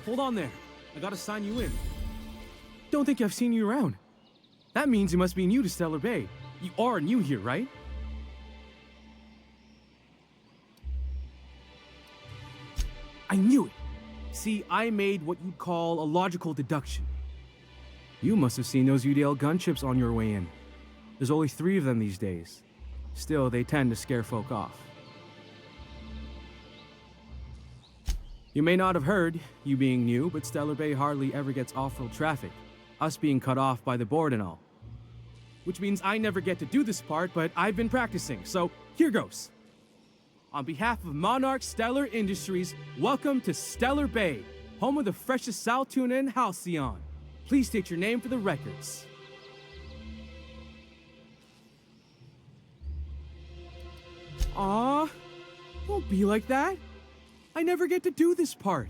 hold on there. I gotta sign you in. Don't think I've seen you around. That means you must be new to Stellar Bay. You are new here, right? I knew it. See, I made what you'd call a logical deduction. You must have seen those UDL gunships on your way in. There's only 3 of them these days. Still, they tend to scare folk off. You may not have heard, you being new, but Stellar Bay hardly ever gets off-road traffic, us being cut off by the board and all. Which means I never get to do this part, but I've been practicing, so here goes. On behalf of Monarch Stellar Industries, welcome to Stellar Bay, home of the freshest sal tuna and halcyon. Please state your name for the records. Aw, don't be like that. I never get to do this part.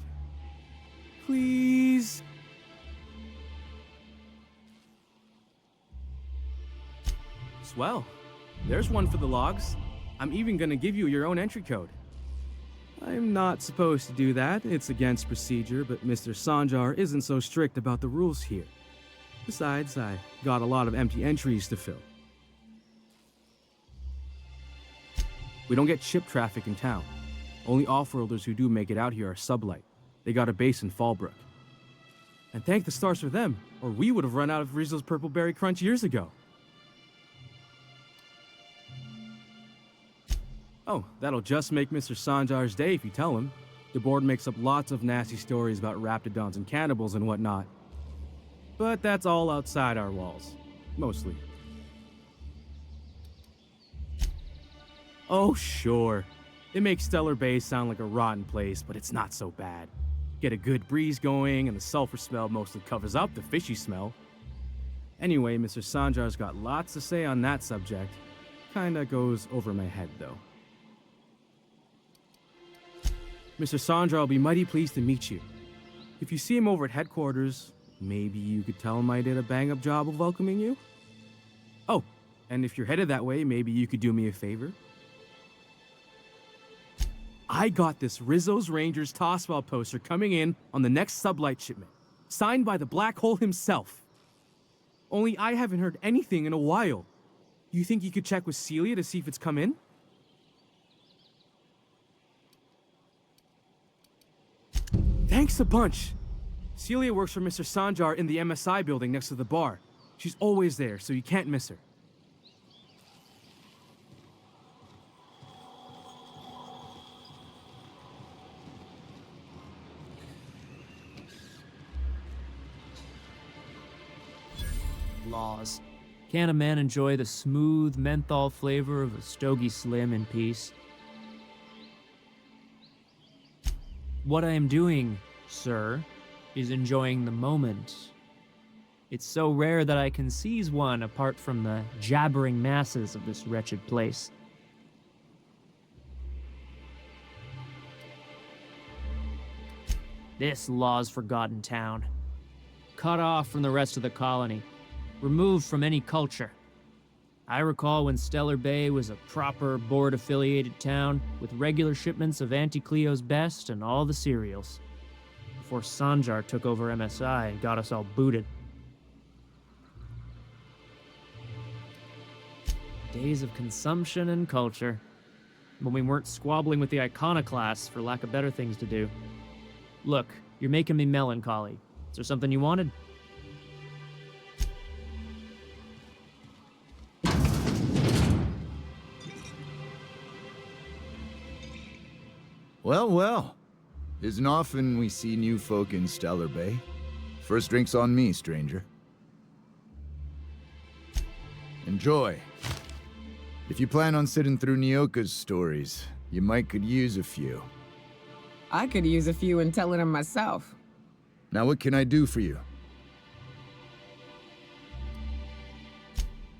Please. Swell. There's one for the logs. I'm even gonna give you your own entry code. I'm not supposed to do that. It's against procedure, but Mr. Sanjar isn't so strict about the rules here. Besides, I got a lot of empty entries to fill. We don't get ship traffic in town. Only off-worlders who do make it out here are sublight. They got a base in Fallbrook. And thank the stars for them, or we would have run out of Rizzo's Purple Berry Crunch years ago. Oh, that'll just make Mr. Sanjar's day if you tell him. The board makes up lots of nasty stories about raptidons and cannibals and whatnot. But that's all outside our walls. Mostly. Oh, sure. It makes Stellar Bay sound like a rotten place, but it's not so bad. Get a good breeze going, and the sulfur smell mostly covers up the fishy smell. Anyway, Mr. Sanjar's got lots to say on that subject. Kinda goes over my head, though. Mr. Sanjar will be mighty pleased to meet you. If you see him over at headquarters, maybe you could tell him I did a bang-up job of welcoming you? Oh, and if you're headed that way, maybe you could do me a favor? I got this Rizzo's Rangers Tossball poster coming in on the next sublight shipment, signed by the Black Hole himself. Only I haven't heard anything in a while. You think you could check with Celia to see if it's come in? Thanks a bunch. Celia works for Mr. Sanjar in the MSI building next to the bar. She's always there, so you can't miss her. Laws. Can a man enjoy the smooth menthol flavor of a Stogie Slim in peace? What I am doing, sir, is enjoying the moment. It's so rare that I can seize one apart from the jabbering masses of this wretched place. This Law's forgotten town. Cut off from the rest of the colony. Removed from any culture. I recall when Stellar Bay was a proper board-affiliated town with regular shipments of Auntie Cleo's best and all the cereals. Before Sanjar took over MSI and got us all booted. Days of consumption and culture. When we weren't squabbling with the iconoclasts for lack of better things to do. Look, you're making me melancholy. Is there something you wanted? Well, well. Isn't often we see new folk in Stellar Bay. First drink's on me, stranger. Enjoy. If you plan on sitting through Nyoka's stories, you might could use a few. I could use a few and telling them myself. Now what can I do for you?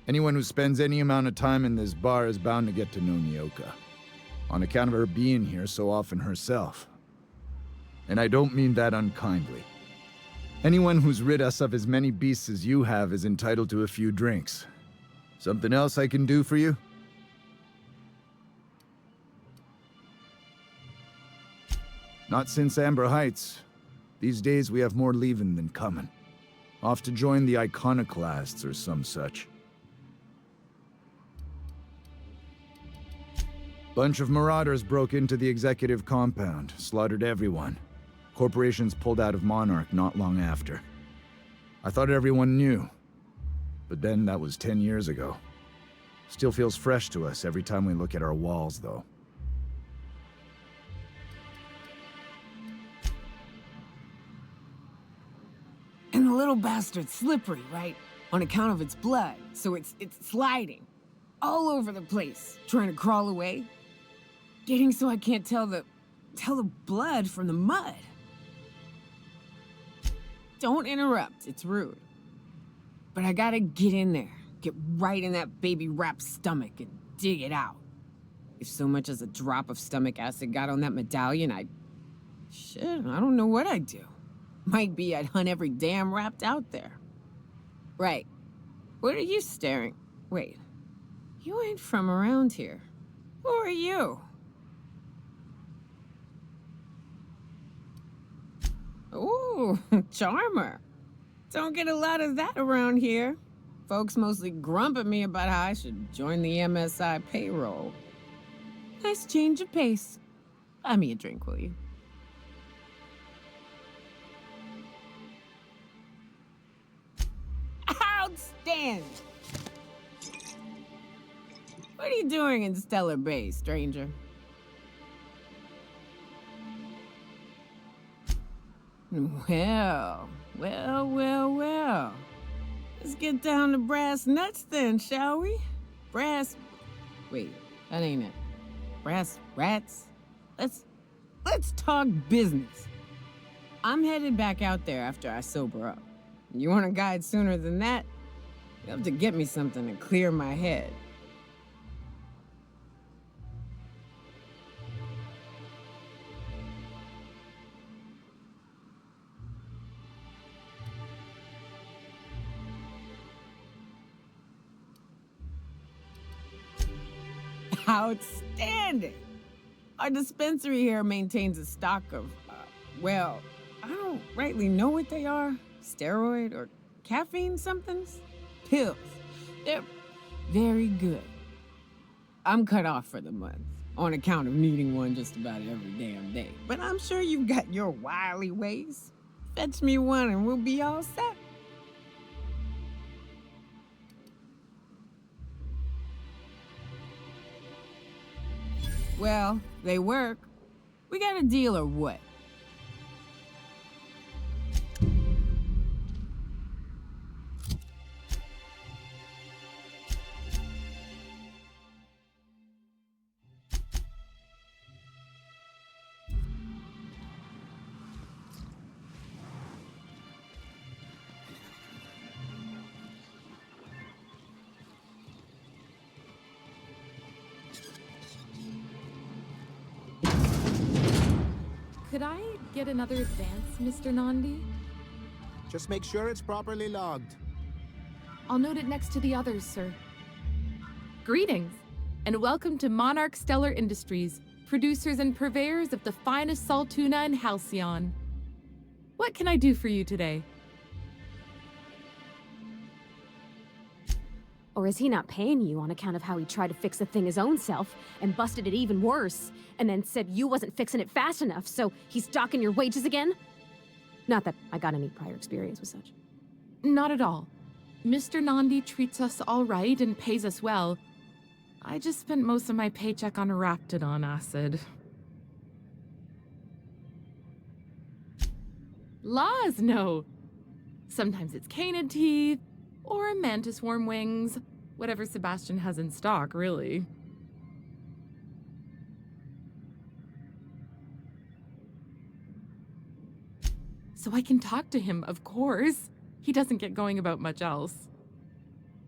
Anyone who spends any amount of time in this bar is bound to get to know Nyoka, on account of her being here so often herself. And I don't mean that unkindly. Anyone who's rid us of as many beasts as you have is entitled to a few drinks. Something else I can do for you? Not since Amber Heights. These days we have more leaving than coming. Off to join the iconoclasts or some such. Bunch of marauders broke into the executive compound, slaughtered everyone. Corporations pulled out of Monarch not long after. I thought everyone knew. But then that was 10 years ago. Still feels fresh to us every time we look at our walls, though. And the little bastard's slippery, right? On account of its blood, so it's sliding. All over the place, trying to crawl away. Getting so I can't tell the blood from the mud. Don't interrupt, it's rude. But I gotta get in there, get right in that baby rap's stomach and dig it out. If so much as a drop of stomach acid got on that medallion, shit, I don't know what I'd do. Might be I'd hunt every damn rat out there. Right. What are you staring? Wait. You ain't from around here. Who are you? Ooh, charmer. Don't get a lot of that around here. Folks mostly grump at me about how I should join the MSI payroll. Nice change of pace. Buy me a drink, will you? Outstanding! What are you doing in Stellar Bay, stranger? Well. Let's get down to brass nuts then, shall we? Wait, that ain't it. Brass rats? Let's talk business. I'm headed back out there after I sober up. You want a guide sooner than that? You'll have to get me something to clear my head. Outstanding! Our dispensary here maintains a stock of, well, I don't rightly know what they are. Steroid or caffeine somethings? Pills. They're very good. I'm cut off for the month, on account of needing one just about every damn day. But I'm sure you've got your wily ways. Fetch me one and we'll be all set. Well, they work. We got a deal or what? Could I get another advance, Mr. Nandi? Just make sure it's properly logged. I'll note it next to the others, sir. Greetings, and welcome to Monarch Stellar Industries, producers and purveyors of the finest salt tuna in Halcyon. What can I do for you today? Or is he not paying you on account of how he tried to fix the thing his own self and busted it even worse, and then said you wasn't fixing it fast enough, so he's docking your wages again? Not that I got any prior experience with such. Not at all. Mr. Nandi treats us all right and pays us well. I just spent most of my paycheck on Raptidon acid. Laws, no. Sometimes it's canid teeth, or mantis worm wings. Whatever Sebastian has in stock, really. So I can talk to him, of course. He doesn't get going about much else.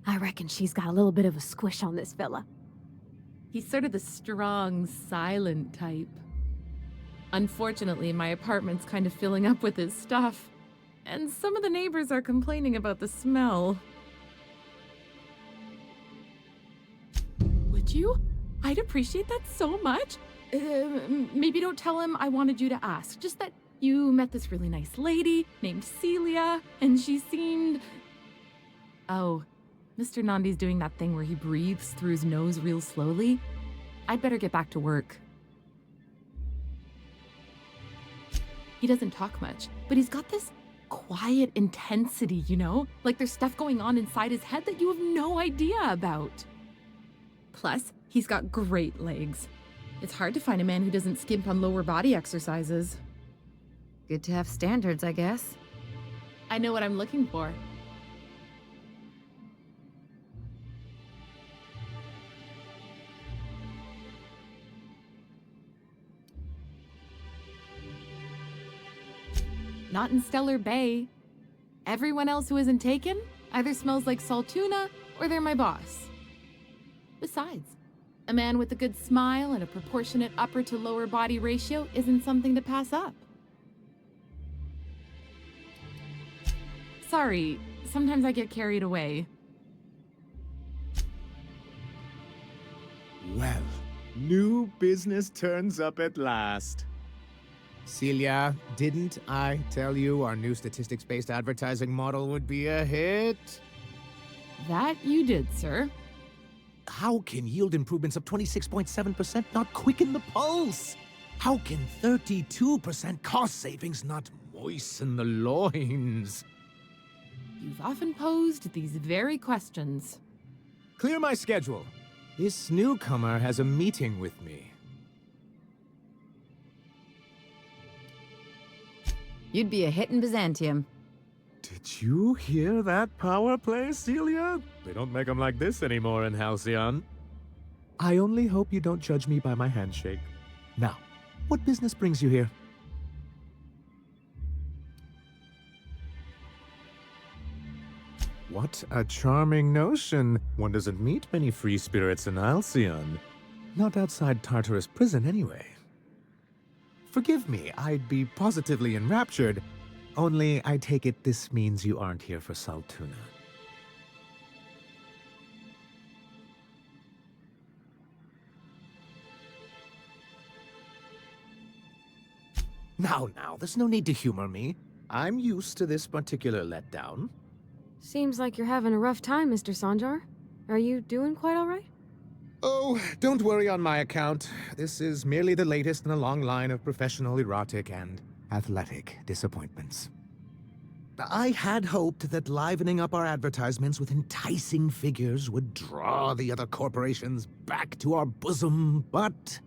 I reckon she's got a little bit of a squish on this fella. He's sort of the strong, silent type. Unfortunately, my apartment's kind of filling up with his stuff, and some of the neighbors are complaining about the smell. Would you? I'd appreciate that so much. Maybe don't tell him I wanted you to ask, just that You met this really nice lady named Celia, and she seemed... Oh, Mr. Nandi's doing that thing where he breathes through his nose real slowly. I'd better get back to work. He doesn't talk much, but he's got this quiet intensity, you know? Like there's stuff going on inside his head that you have no idea about. Plus, he's got great legs. It's hard to find a man who doesn't skimp on lower body exercises. Good to have standards, I guess. I know what I'm looking for. Not in Stellar Bay. Everyone else who isn't taken either smells like salt tuna or they're my boss. Besides, a man with a good smile and a proportionate upper to lower body ratio isn't something to pass up. Sorry, sometimes I get carried away. Well, new business turns up at last. Celia, didn't I tell you our new statistics-based advertising model would be a hit? That you did, sir. How can yield improvements of 26.7% not quicken the pulse? How can 32% cost savings not moisten the loins? You've often posed these very questions. Clear my schedule. This newcomer has a meeting with me. You'd be a hit in Byzantium. Did you hear that power play, Celia? They don't make them like this anymore in Halcyon. I only hope you don't judge me by my handshake. Now, what business brings you here? What a charming notion. One doesn't meet many free spirits in Halcyon. Not outside Tartarus prison, anyway. Forgive me, I'd be positively enraptured. Only, I take it this means you aren't here for Saltuna. Now, there's no need to humor me. I'm used to this particular letdown. Seems like you're having a rough time, Mr. Sanjar. Are you doing quite all right? Oh, don't worry on my account. This is merely the latest in a long line of professional erotic and athletic disappointments. I had hoped that livening up our advertisements with enticing figures would draw the other corporations back to our bosom, but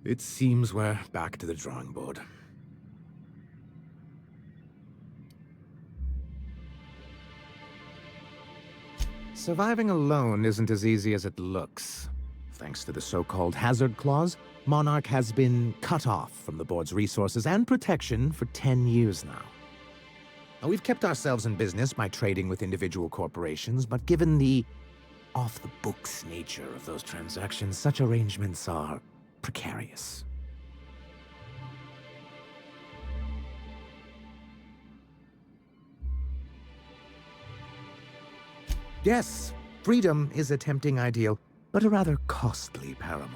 It seems we're back to the drawing board. Surviving alone isn't as easy as it looks. Thanks to the so-called hazard clause, Monarch has been cut off from the board's resources and protection for 10 years now. Now, we've kept ourselves in business by trading with individual corporations, but given the off-the-books nature of those transactions, such arrangements are precarious. Yes, freedom is a tempting ideal, but a rather costly paramour.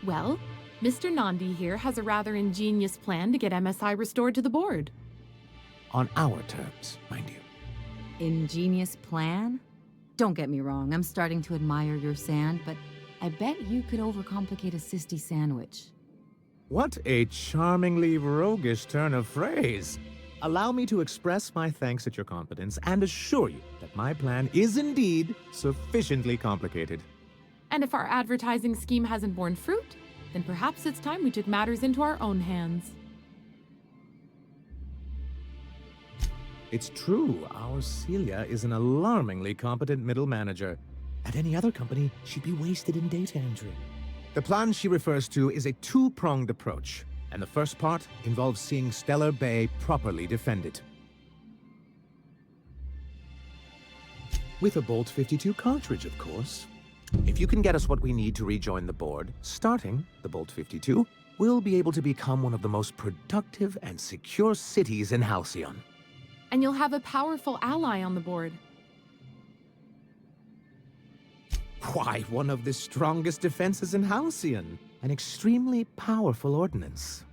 Well, Mr. Nandi here has a rather ingenious plan to get MSI restored to the board. On our terms, mind you. Ingenious plan? Don't get me wrong, I'm starting to admire your sand, but I bet you could overcomplicate a sisty sandwich. What a charmingly roguish turn of phrase. Allow me to express my thanks at your confidence and assure you that my plan is indeed sufficiently complicated. And if our advertising scheme hasn't borne fruit, then perhaps it's time we took matters into our own hands. It's true, our Celia is an alarmingly competent middle manager. At any other company, she'd be wasted in data entry. The plan she refers to is a two-pronged approach, and the first part involves seeing Stellar Bay properly defended. With a Bolt 52 cartridge, of course. If you can get us what we need to rejoin the board, starting the Bolt 52, we'll be able to become one of the most productive and secure cities in Halcyon. and you'll have a powerful ally on the board. Why, one of the strongest defenses in Halcyon. An extremely powerful ordnance.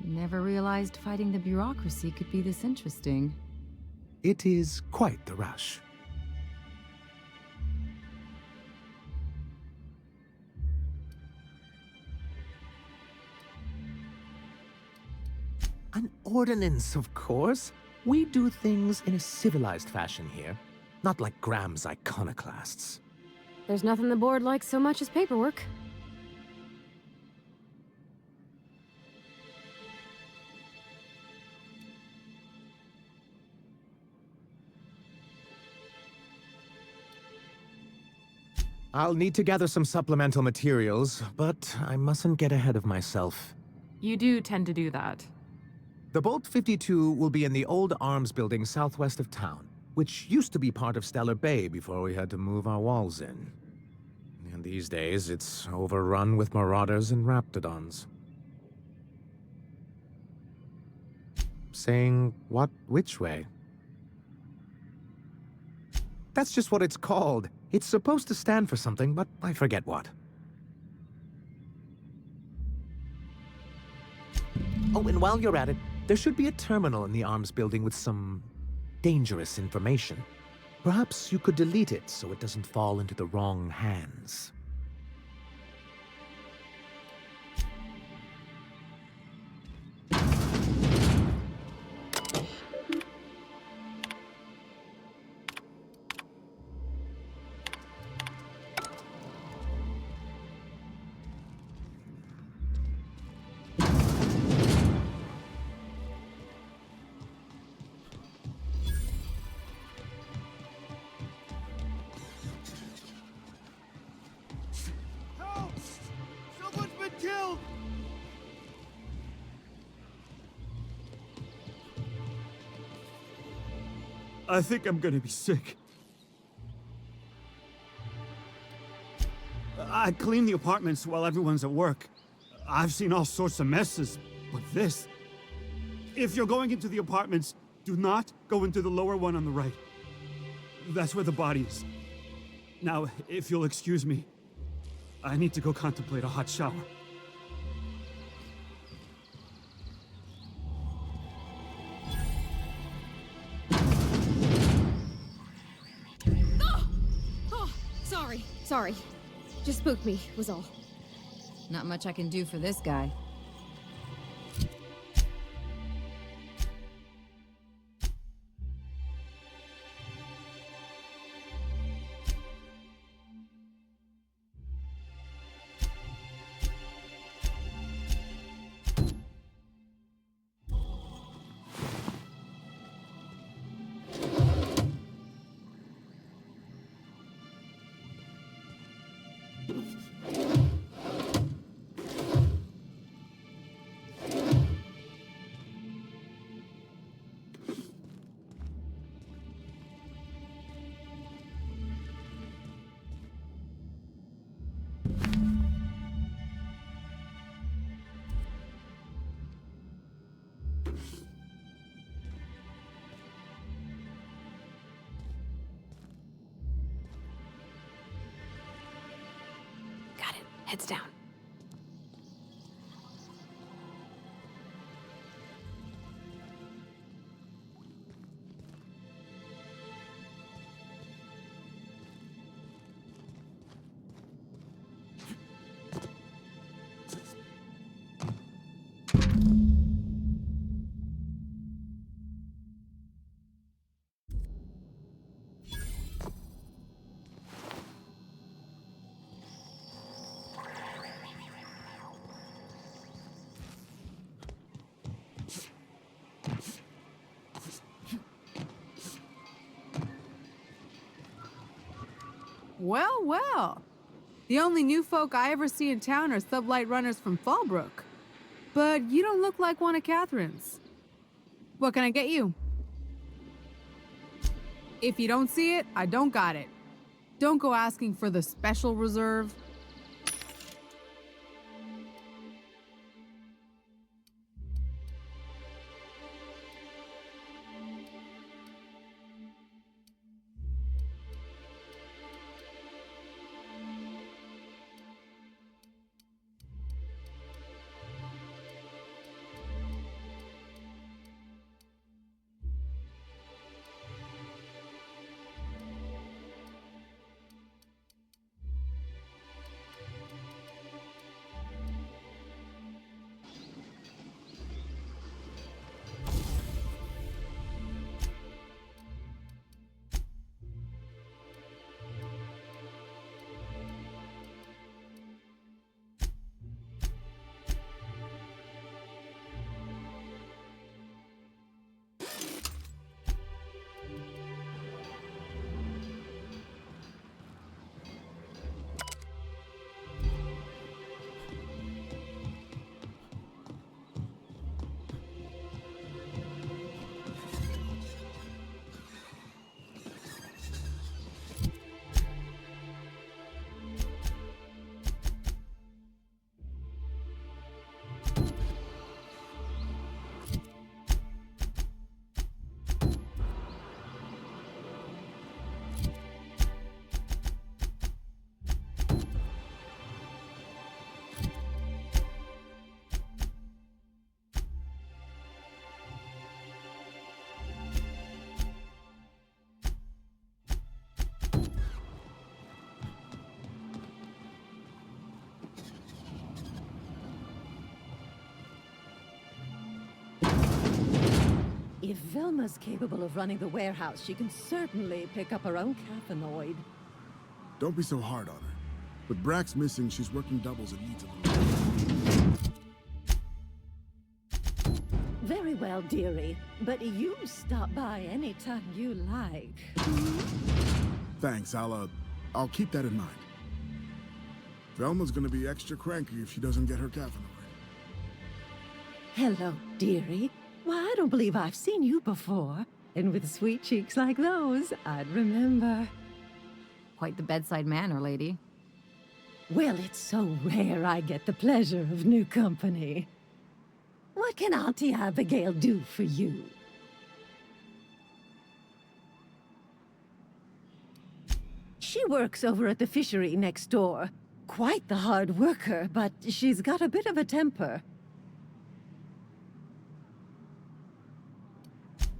Never realized fighting the bureaucracy could be this interesting. It is quite the rush. An ordinance, of course. We do things in a civilized fashion here, not like Graham's iconoclasts. There's nothing the board likes so much as paperwork. I'll need to gather some supplemental materials, but I mustn't get ahead of myself. You do tend to do that. The Bolt 52 will be in the old arms building southwest of town, which used to be part of Stellar Bay before we had to move our walls in. And these days, it's overrun with marauders and raptidons. Saying what which way? That's just what it's called. It's supposed to stand for something, but I forget what. Oh, and while you're at it, there should be a terminal in the arms building with some dangerous information. Perhaps you could delete it so it doesn't fall into the wrong hands. I think I'm gonna be sick. I clean the apartments while everyone's at work. I've seen all sorts of messes, but this... If you're going into the apartments, do not go into the lower one on the right. That's where the body is. Now, if you'll excuse me, I need to go contemplate a hot shower. Sorry. Just spooked me, was all. Not much I can do for this guy. Got it. Heads down. Well, well. The only new folk I ever see in town are sublight runners from Fallbrook. But you don't look like one of Catherine's. What can I get you? If you don't see it, I don't got it. Don't go asking for the special reserve. If Velma's capable of running the warehouse, she can certainly pick up her own caffeinoid. Don't be so hard on her. With Brack's missing, she's working doubles and needs a little... Very well, dearie. But you stop by anytime you like. Thanks, I'll keep that in mind. Velma's gonna be extra cranky if she doesn't get her caffeinoid. Hello, dearie. Why, I don't believe I've seen you before. And with sweet cheeks like those, I'd remember. Quite the bedside manner, lady. Well, it's so rare I get the pleasure of new company. What can Auntie Abigail do for you? She works over at the fishery next door. Quite the hard worker, but she's got a bit of a temper.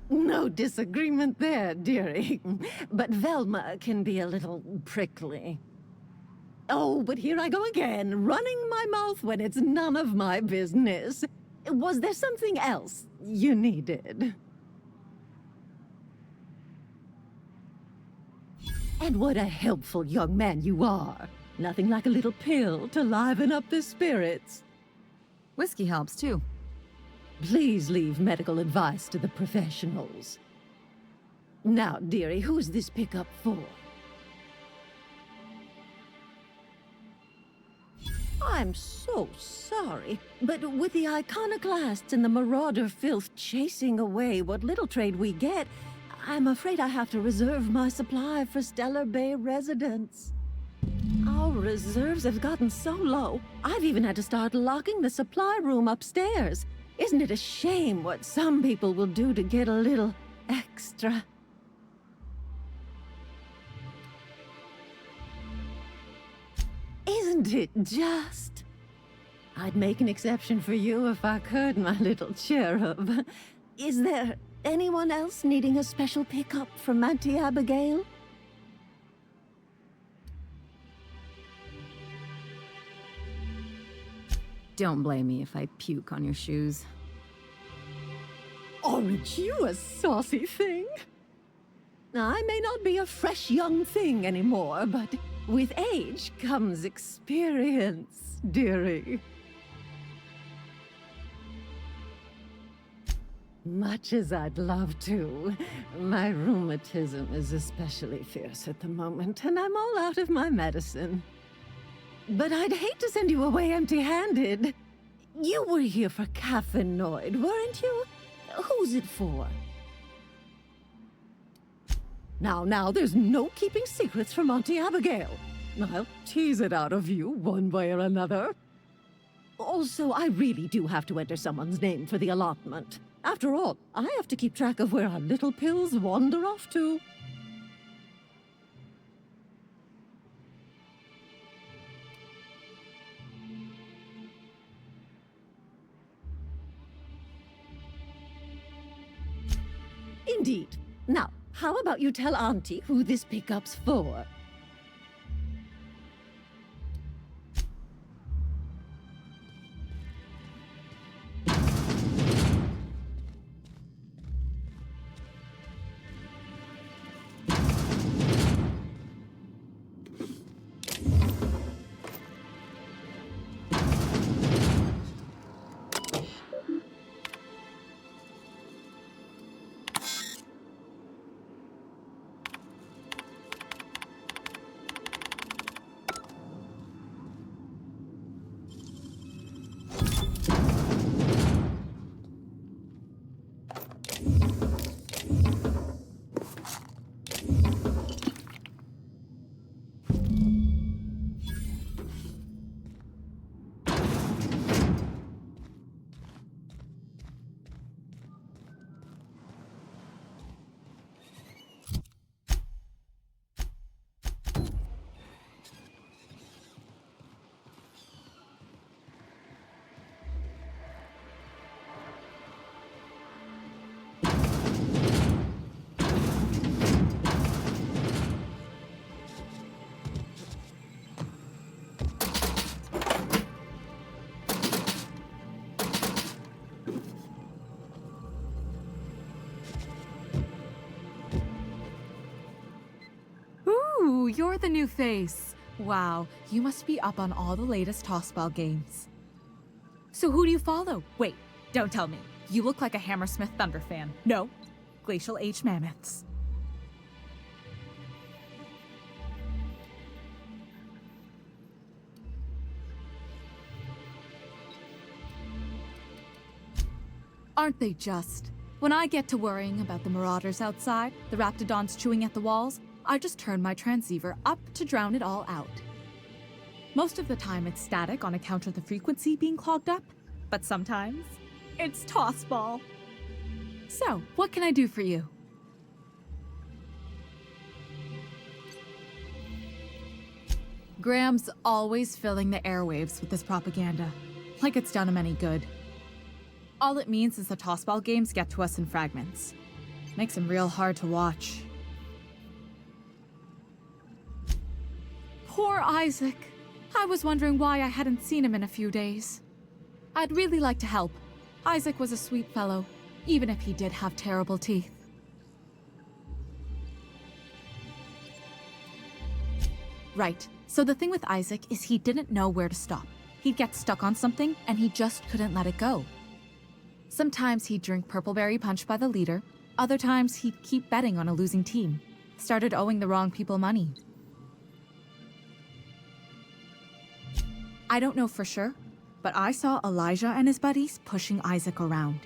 No disagreement there, dearie. But Velma can be a little prickly. Oh, but here I go again, running my mouth when it's none of my business. Was there something else you needed? And what a helpful young man you are. Nothing like a little pill to liven up the spirits. Whiskey helps, too. Please leave medical advice to the professionals. Now, dearie, who's this pickup for? I'm so sorry, but with the iconoclasts and the marauder filth chasing away what little trade we get, I'm afraid I have to reserve my supply for Stellar Bay residents. Our reserves have gotten so low, I've even had to start locking the supply room upstairs. Isn't it a shame what some people will do to get a little extra? Isn't it just? I'd make an exception for you if I could, my little cherub. Is there anyone else needing a special pickup from Auntie Abigail? Don't blame me if I puke on your shoes. Aren't you a saucy thing? I may not be a fresh young thing anymore, but with age comes experience, dearie. Much as I'd love to, my rheumatism is especially fierce at the moment, and I'm all out of my medicine. But I'd hate to send you away empty-handed. You were here for caffeinoid, weren't you? Who's it for? Now, there's no keeping secrets from Auntie Abigail. I'll tease it out of you one way or another. Also, I really do have to enter someone's name for the allotment. After all, I have to keep track of where our little pills wander off to. Indeed. Now, how about you tell Auntie who this pickup's for? you're the new face. Wow, you must be up on all the latest tossball games. So who do you follow? Wait, don't tell me. You look like a Hammersmith Thunder fan. No, Glacial Age Mammoths. Aren't they just? When I get to worrying about the marauders outside, the raptidons chewing at the walls, I just turn my transceiver up to drown it all out. Most of the time it's static on account of the frequency being clogged up, but sometimes it's tossball. So, what can I do for you? Graham's always filling the airwaves with this propaganda, like it's done him any good. All it means is the tossball games get to us in fragments. Makes them real hard to watch. Poor Isaac. I was wondering why I hadn't seen him in a few days. I'd really like to help. Isaac was a sweet fellow, even if he did have terrible teeth. Right, so the thing with Isaac is he didn't know where to stop. He'd get stuck on something, and he just couldn't let it go. Sometimes he'd drink Purpleberry Punch by the liter, other times he'd keep betting on a losing team. Started owing the wrong people money. I don't know for sure, but I saw Elijah and his buddies pushing Isaac around.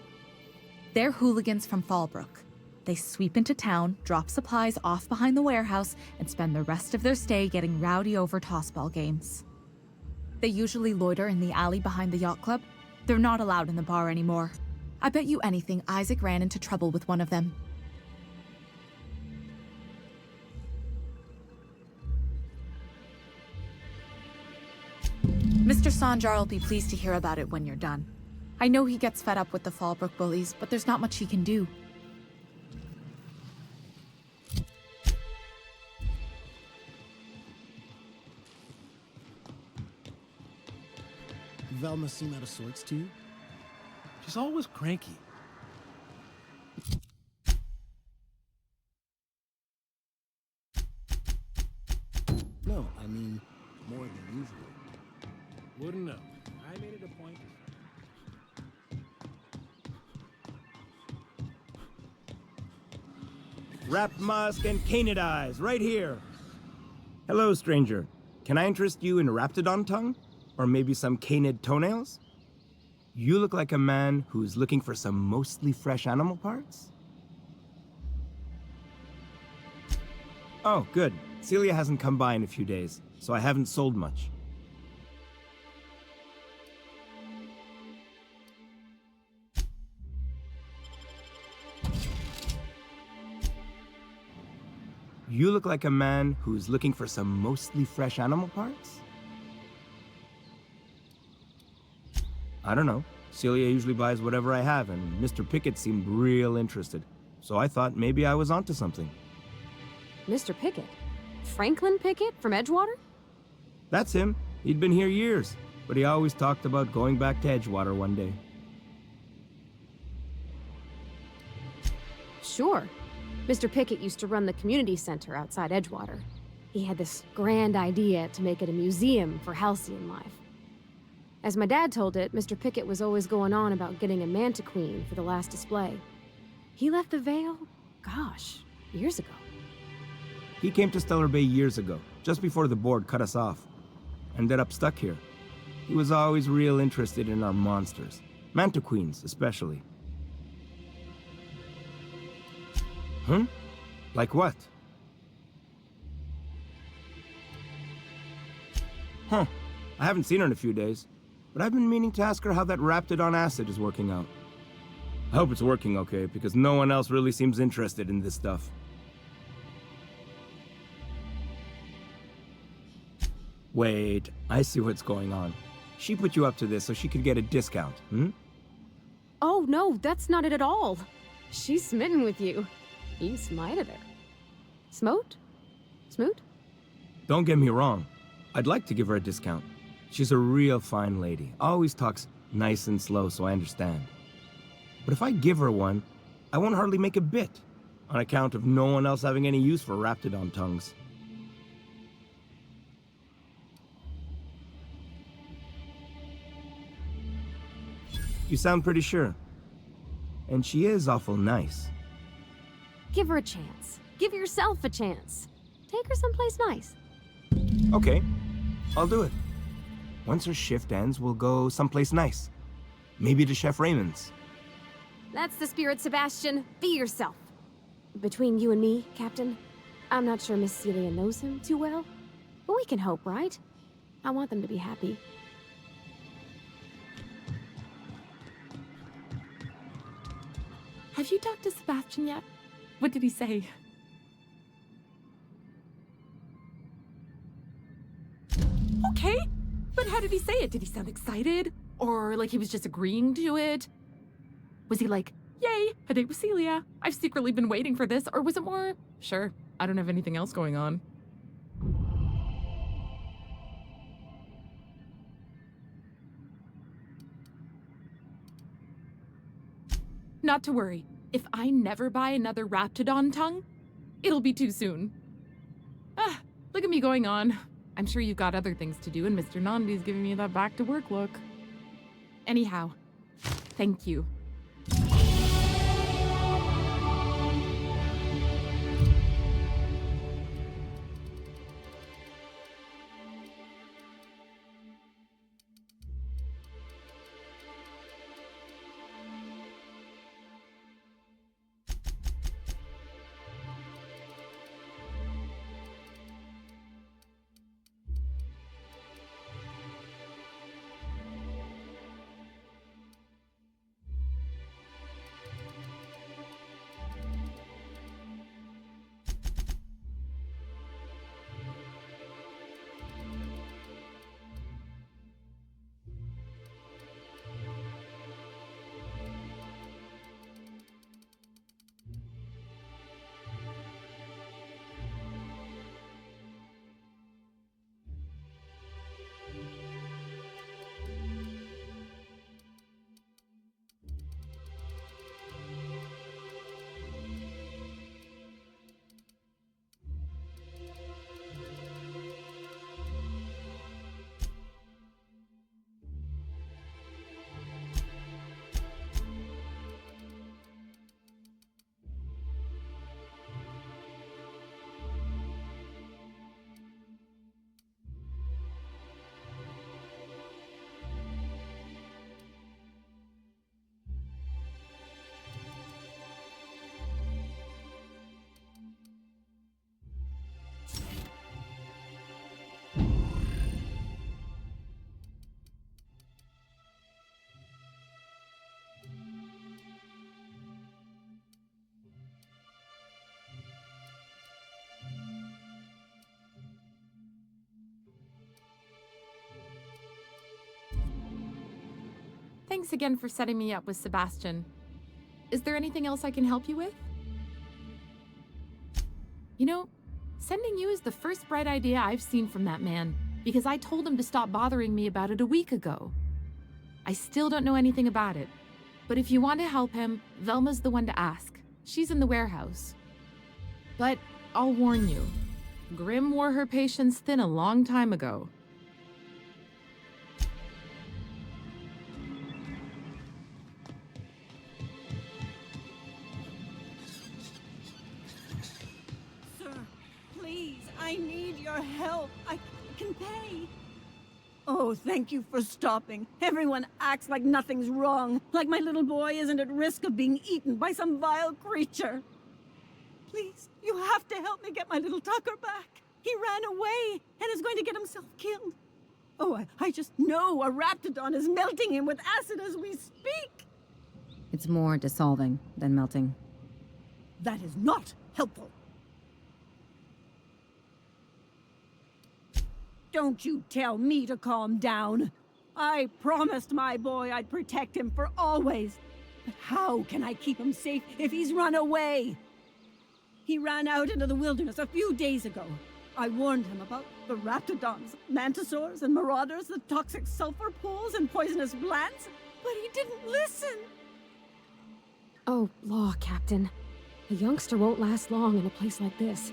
They're hooligans from Fallbrook. They sweep into town, drop supplies off behind the warehouse, and spend the rest of their stay getting rowdy over tossball games. They usually loiter in the alley behind the yacht club. They're not allowed in the bar anymore. I bet you anything Isaac ran into trouble with one of them. Mr. Sanjar will be pleased to hear about it when you're done. I know he gets fed up with the Fallbrook bullies, but there's not much he can do. Velma seem out of sorts to you? She's always cranky. No, I mean, more than usual. Wouldn't know. I made it a point. Wrapped musk and canid eyes, right here. Hello, stranger. Can I interest you in raptidon tongue? Or maybe some canid toenails? You look like a man who's looking for some mostly fresh animal parts? Oh, good. Celia hasn't come by in a few days, so I haven't sold much. You look like a man who's looking for some mostly fresh animal parts? I don't know. Celia usually buys whatever I have, and Mr. Pickett seemed real interested. So I thought maybe I was onto something. Mr. Pickett? Franklin Pickett from Edgewater? That's him. He'd been here years, but he always talked about going back to Edgewater one day. Sure. Mr. Pickett used to run the community center outside Edgewater. He had this grand idea to make it a museum for halcyon life. As my dad told it, Mr. Pickett was always going on about getting a mantiqueen for the last display. He left the Vale, gosh, years ago. He came to Stellar Bay years ago, just before the board cut us off. Ended up stuck here. He was always real interested in our monsters. Mantiqueens, especially. Like what? I haven't seen her in a few days, but I've been meaning to ask her how that Raptidon acid is working out. I hope it's working okay, because no one else really seems interested in this stuff. Wait, I see what's going on. She put you up to this so she could get a discount, Oh, no, that's not it at all. She's smitten with you. You smited her. Smote? Smoot? Don't get me wrong. I'd like to give her a discount. She's a real fine lady. Always talks nice and slow, so I understand. But if I give her one, I won't hardly make a bit, on account of no one else having any use for Raptidon tongues. You sound pretty sure. And she is awful nice. Give her a chance. Give yourself a chance. Take her someplace nice. Okay, I'll do it. Once her shift ends, we'll go someplace nice. Maybe to Chef Raymond's. That's the spirit, Sebastian. Be yourself. Between you and me, Captain, I'm not sure Miss Celia knows him too well. But we can hope, right? I want them to be happy. Have you talked to Sebastian yet? What did he say? Okay, but how did he say it? Did he sound excited? Or like he was just agreeing to it? Was he like, yay, a date with Celia. I've secretly been waiting for this. Or was it more, sure, I don't have anything else going on. Not to worry. If I never buy another Raptidon tongue, it'll be too soon. Ah, look at me going on. I'm sure you've got other things to do, and Mr. Nandi's giving me that back-to-work look. Anyhow, thank you. Thanks again for setting me up with Sebastian. Is there anything else I can help you with? You know, sending you is the first bright idea I've seen from that man, because I told him to stop bothering me about it a week ago. I still don't know anything about it, but if you want to help him, Velma's the one to ask. She's in the warehouse. But I'll warn you, Grim wore her patience thin a long time ago. I need your help. I can pay. Oh, thank you for stopping. Everyone acts like nothing's wrong, like my little boy isn't at risk of being eaten by some vile creature. Please, you have to help me get my little Tucker back. He ran away and is going to get himself killed. Oh, I just know a Raptidon is melting him with acid as we speak. It's more dissolving than melting. That is not helpful. Don't you tell me to calm down. I promised my boy I'd protect him for always. But how can I keep him safe if he's run away? He ran out into the wilderness a few days ago. I warned him about the Raptidons, Mantisaurs, and Marauders, the toxic sulfur pools and poisonous glands, but he didn't listen. Oh, law, Captain. A youngster won't last long in a place like this.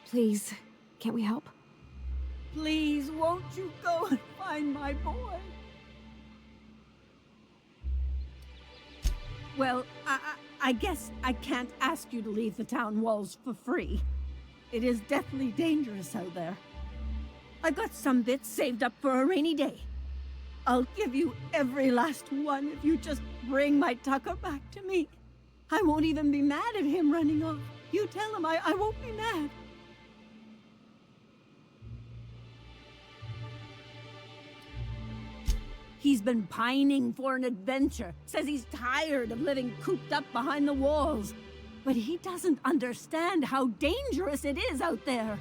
Please, can't we help? Please, won't you go and find my boy? Well, I guess I can't ask you to leave the town walls for free. It is deathly dangerous out there. I've got some bits saved up for a rainy day. I'll give you every last one if you just bring my Tucker back to me. I won't even be mad at him running off. You tell him I won't be mad. He's been pining for an adventure. Says he's tired of living cooped up behind the walls. But he doesn't understand how dangerous it is out there.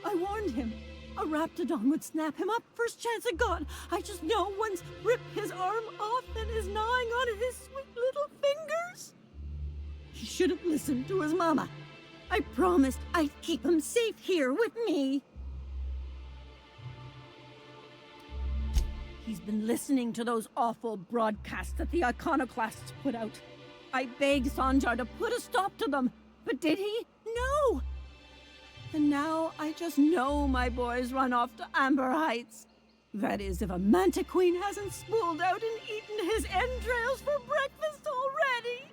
I warned him. A raptidon would snap him up first chance it got. I just know one's ripped his arm off and is gnawing on his sweet little fingers. He should have listened to his mama. I promised I'd keep him safe here with me. He's been listening to those awful broadcasts that the iconoclasts put out. I begged Sanjar to put a stop to them, but did he? No! And now I just know my boys run off to Amber Heights. That is, if a Mantiqueen hasn't spooled out and eaten his entrails for breakfast already.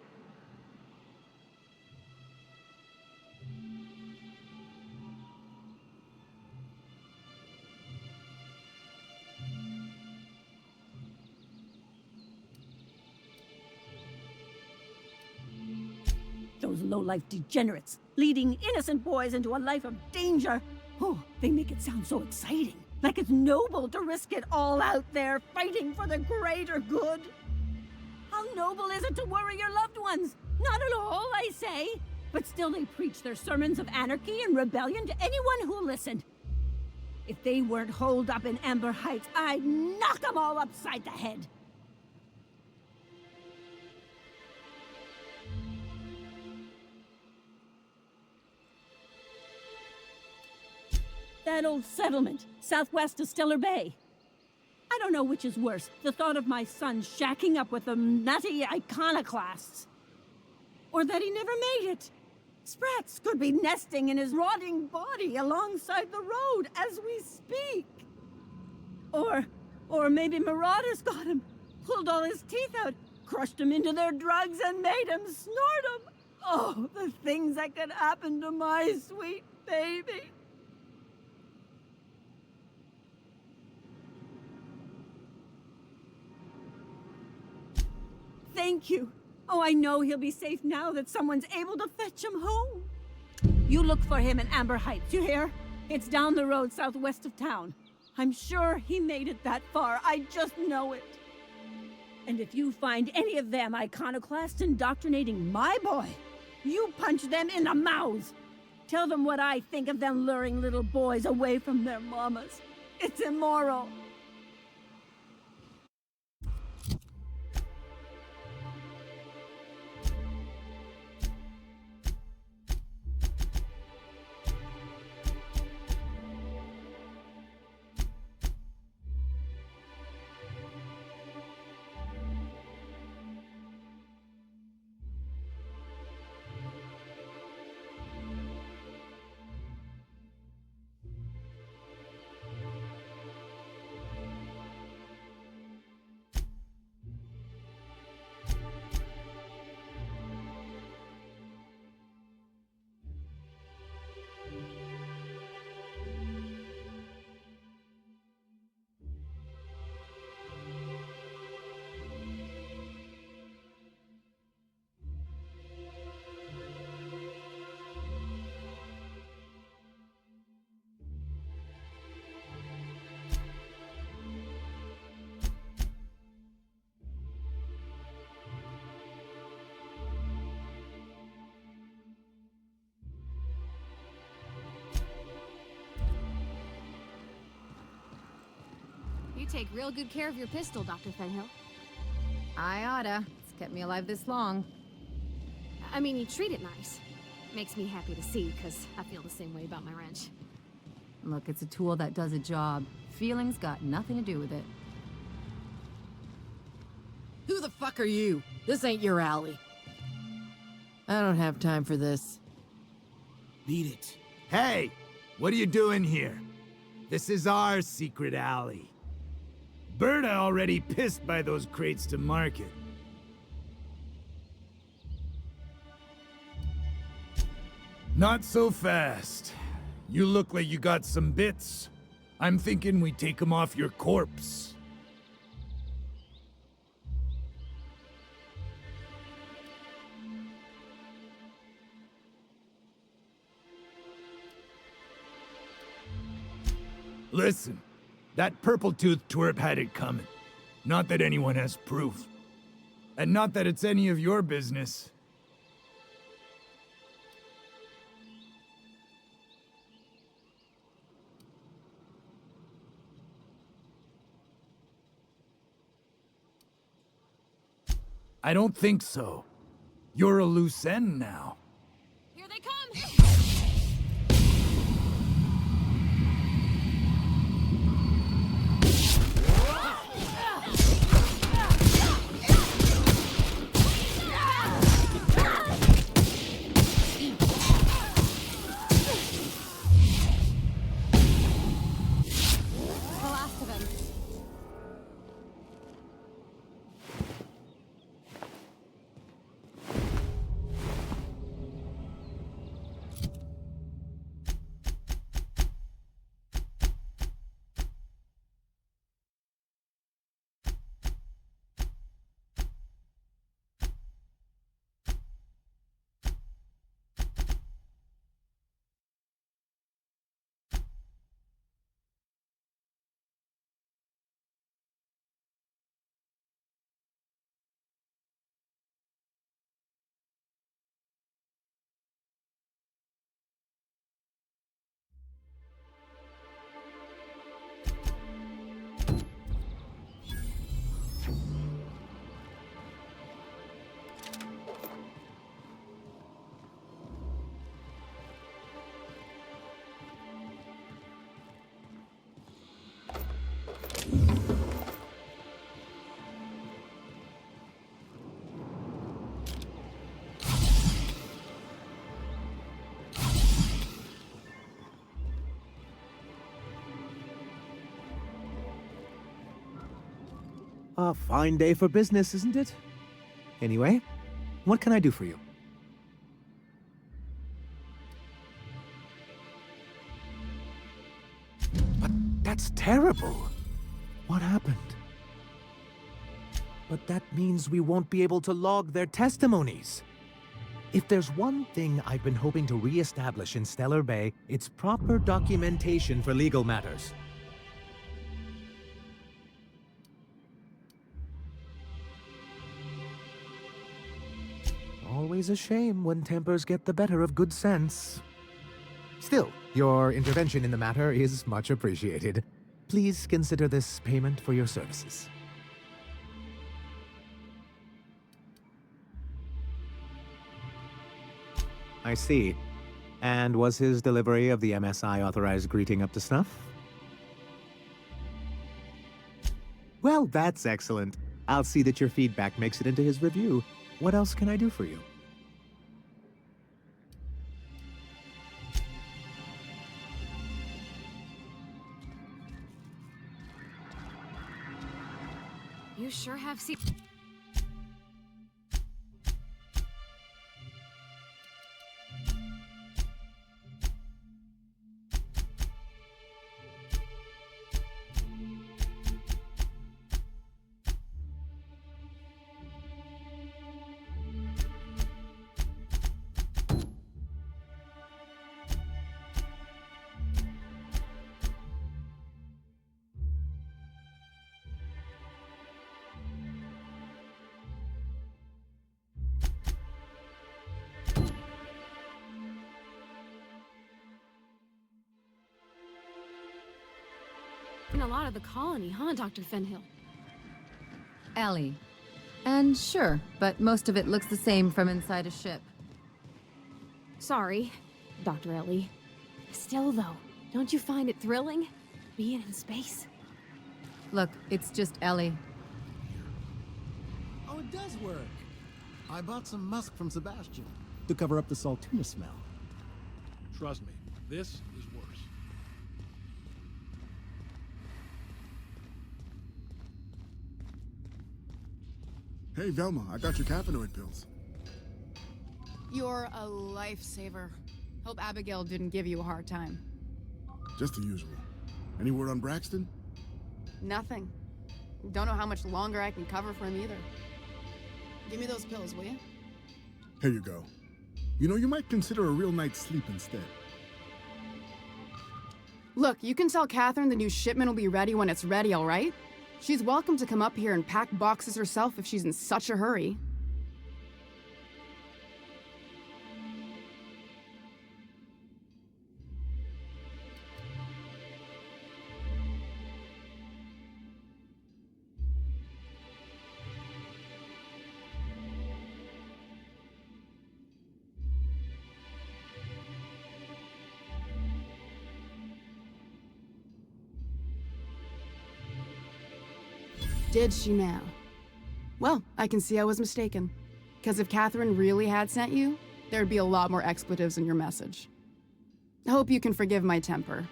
Those low-life degenerates, leading innocent boys into a life of danger. Oh, they make it sound so exciting. Like it's noble to risk it all out there, fighting for the greater good. How noble is it to worry your loved ones? Not at all, I say. But still they preach their sermons of anarchy and rebellion to anyone who listened. If they weren't holed up in Amber Heights, I'd knock them all upside the head. That old settlement, southwest of Stellar Bay. I don't know which is worse, the thought of my son shacking up with them nutty iconoclasts. Or that he never made it. Sprats could be nesting in his rotting body alongside the road as we speak. Or maybe marauders got him, pulled all his teeth out, crushed him into their drugs and made him snort them. Oh, the things that could happen to my sweet baby. Thank you. Oh, I know he'll be safe now that someone's able to fetch him home. You look for him in Amber Heights, you hear? It's down the road southwest of town. I'm sure he made it that far. I just know it. And if you find any of them iconoclasts indoctrinating my boy, you punch them in the mouths. Tell them what I think of them luring little boys away from their mamas. It's immoral. You take real good care of your pistol, Dr. Fenhill. I oughta. It's kept me alive this long. I mean, you treat it nice. Makes me happy to see, because I feel the same way about my wrench. Look, it's a tool that does a job. Feelings got nothing to do with it. Who the fuck are you? This ain't your alley. I don't have time for this. Beat it. Hey! What are you doing here? This is our secret alley. Berta already pissed by those crates to market. Not so fast. You look like you got some bits. I'm thinking we take them off your corpse. Listen, that purple-toothed twerp had it coming. Not that anyone has proof. And not that it's any of your business. I don't think so. You're a loose end now. Here they come! The last of them. A fine day for business, isn't it? Anyway, what can I do for you? But that's terrible. What happened? But that means we won't be able to log their testimonies. If there's one thing I've been hoping to re-establish in Stellar Bay, it's proper documentation for legal matters. Always a shame when tempers get the better of good sense. Still, your intervention in the matter is much appreciated. Please consider this payment for your services. I see. And was his delivery of the MSI authorized greeting up to snuff? Well, that's excellent. I'll see that your feedback makes it into his review. What else can I do for you? You sure have seen. In a lot of the colony, huh, Dr. Fenhill? Ellie. And sure, but most of it looks the same from inside a ship. Sorry, Dr. Ellie. Still, though, don't you find it thrilling? Being in space? Look, it's just Ellie. Oh, it does work. I bought some musk from Sebastian to cover up the saltuna smell. Trust me, this is worse. Hey, Velma, I got your caffeinoid pills. You're a lifesaver. Hope Abigail didn't give you a hard time. Just the usual. Any word on Braxton? Nothing. Don't know how much longer I can cover for him either. Give me those pills, will you? Here you go. You know, you might consider a real night's sleep instead. Look, you can tell Catherine the new shipment will be ready when it's ready, all right? She's welcome to come up here and pack boxes herself if she's in such a hurry. Did she now? Well, I can see I was mistaken. Because if Catherine really had sent you, there'd be a lot more expletives in your message. I hope you can forgive my temper.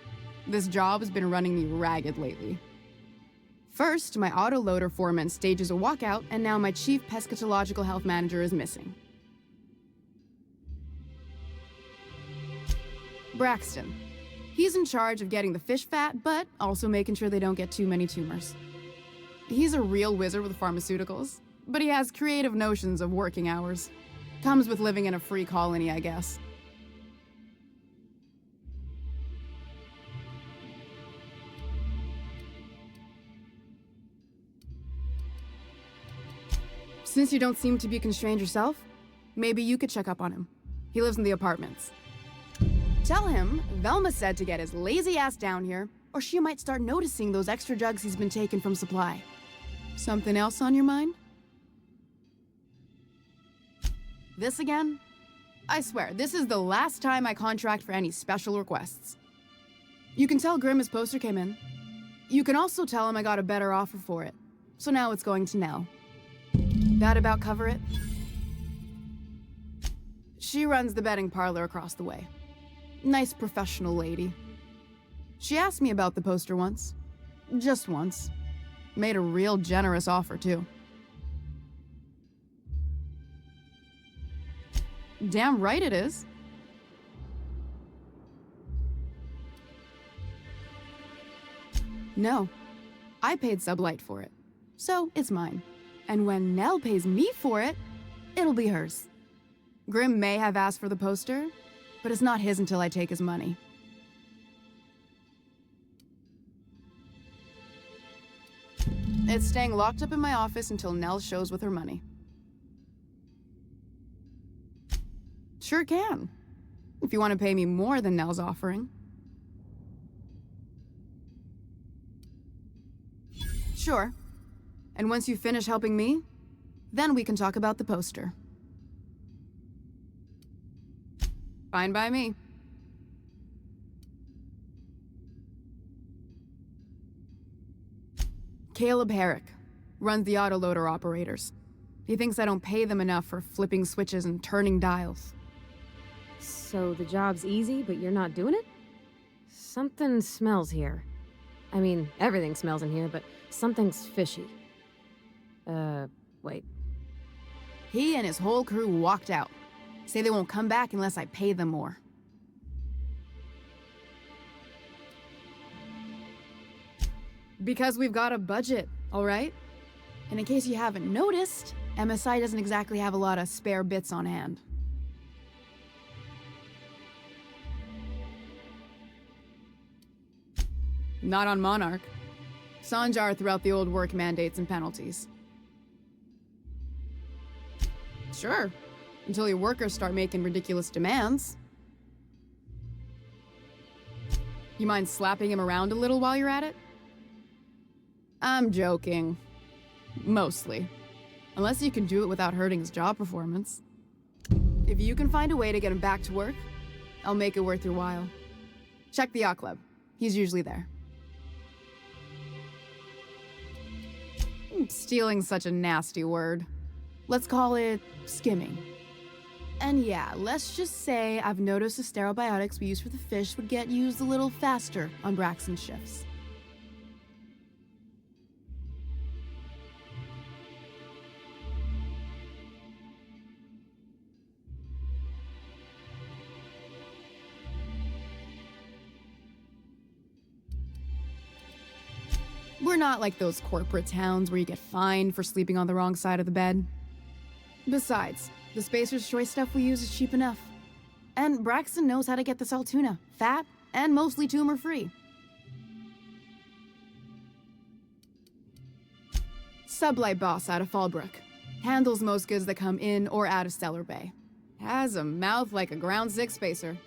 This job has been running me ragged lately. First, my autoloader foreman stages a walkout, and now my chief pescatological health manager is missing. Braxton. He's in charge of getting the fish fat, but also making sure they don't get too many tumors. He's a real wizard with pharmaceuticals, but he has creative notions of working hours. Comes with living in a free colony, I guess. Since you don't seem to be constrained yourself, maybe you could check up on him. He lives in the apartments. Tell him Velma said to get his lazy ass down here, or she might start noticing those extra jugs he's been taking from supply. Something else on your mind? This again? I swear, this is the last time I contract for any special requests. You can tell Grimm his poster came in. You can also tell him I got a better offer for it. So now it's going to Nell. That about cover it? She runs the betting parlor across the way. Nice professional lady. She asked me about the poster once. Just once. Made a real generous offer, too. Damn right it is. No. I paid Sublight for it. So, it's mine. And when Nell pays me for it, it'll be hers. Grimm may have asked for the poster, but it's not his until I take his money. It's staying locked up in my office until Nell shows with her money. Sure can. If you want to pay me more than Nell's offering. Sure. And once you finish helping me, then we can talk about the poster. Fine by me. Caleb Herrick runs the autoloader operators. He thinks I don't pay them enough for flipping switches and turning dials. So the job's easy, but you're not doing it? Something smells here. I mean, everything smells in here, but something's fishy. Wait. He and his whole crew walked out. Say they won't come back unless I pay them more. Because we've got a budget, all right? And in case you haven't noticed, MSI doesn't exactly have a lot of spare bits on hand. Not on Monarch. Sanjar threw out the old work mandates and penalties. Sure, until your workers start making ridiculous demands. You mind slapping him around a little while you're at it? I'm joking. Mostly. Unless you can do it without hurting his job performance. If you can find a way to get him back to work, I'll make it worth your while. Check the yacht club. He's usually there. Stealing's such a nasty word. Let's call it skimming. And yeah, let's just say I've noticed the sterile biotics we use for the fish would get used a little faster on Braxton's shifts. We're not like those corporate towns where you get fined for sleeping on the wrong side of the bed. Besides, the Spacer's Choice stuff we use is cheap enough. And Braxton knows how to get the Saltuna, fat and mostly tumor-free. Sublight boss out of Fallbrook. Handles most goods that come in or out of Stellar Bay. Has a mouth like a Ground 6 Spacer.